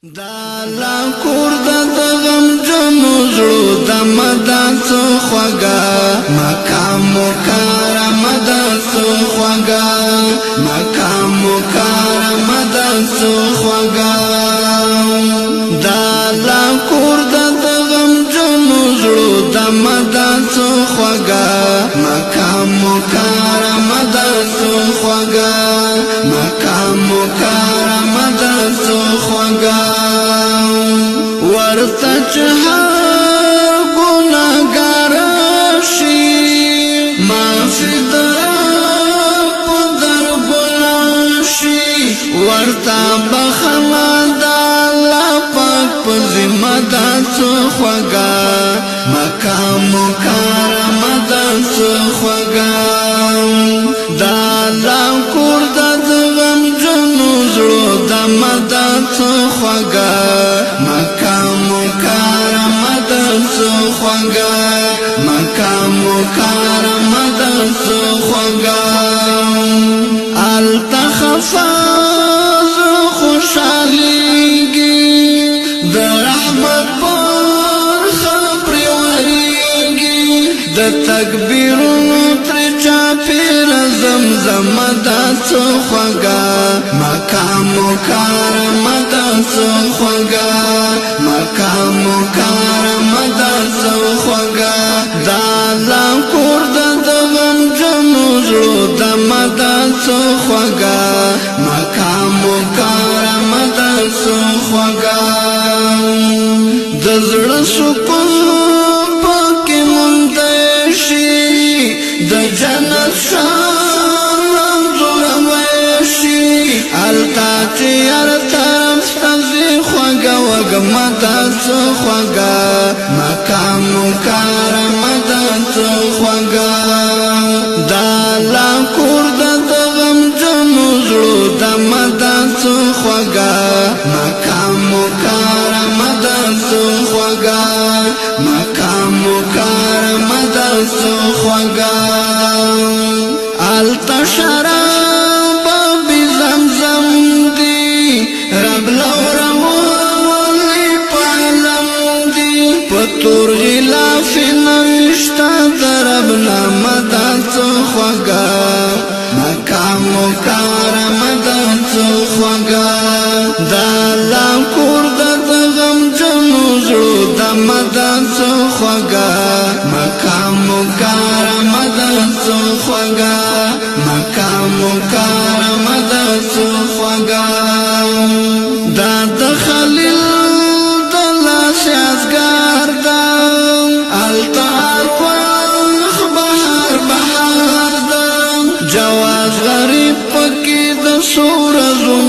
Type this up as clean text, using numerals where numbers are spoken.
دا لا کور د غم جنو زړو د مدد څو خوګه مقام مکرم د څو خوګه مقام مکرم د څو خوګه دا لا کور د غم جنو زړو د مدد څو خوګه مقام مکرم د څو خوګه مقام مکرم د څو خوګه ورته هر ګناهګار شي معافي په دربنا شي ورته بخښنه د الله پاک په ذمه ده څو خوږه مقام مکرم ده څو خوږه د الله کور د غم جنو زړو د مدد څو خوږه مقام مکرم ده څو خوږه مقام مکرم ده څو خوږه التخفاز خوشاليږي د رحمت پر خبر وريږي د تکبیرونو تر چاپیر زمزم ده څو خوږه مقام مکرم ده څو خوږه مقام مکرم ده څو خوږه دا لا کور د غم جنو زړو د مدد څو خوږه مقام مکرم ده څو خوږه د زړه سکون پکې مونږ شي د جنت شان انځور شي التا چې هر طرف ستاسې خوږه وږمه ده څو خوږه مقام مکرم ده څو خوږه دا لا کور د غم جنو زړو د مدد څو خوږه مقام مکرم ده څو خوږه مقام مکرم ده څو خوږه التا شراب بزمزم دی رب لورولي پالم دی پتور غلاف نوشتا درب نامدا څو خوږه مقام مکرم ده څو خوږه دا لا کور د غم جنو زړو د مدد څو خوږه مقام مکرم ده څو خوږه مقام مکرم ده څو خوږه دا د خلیل د لاس یادګار ده التار وخ بهار ده جواز غریب پکې د سور زوم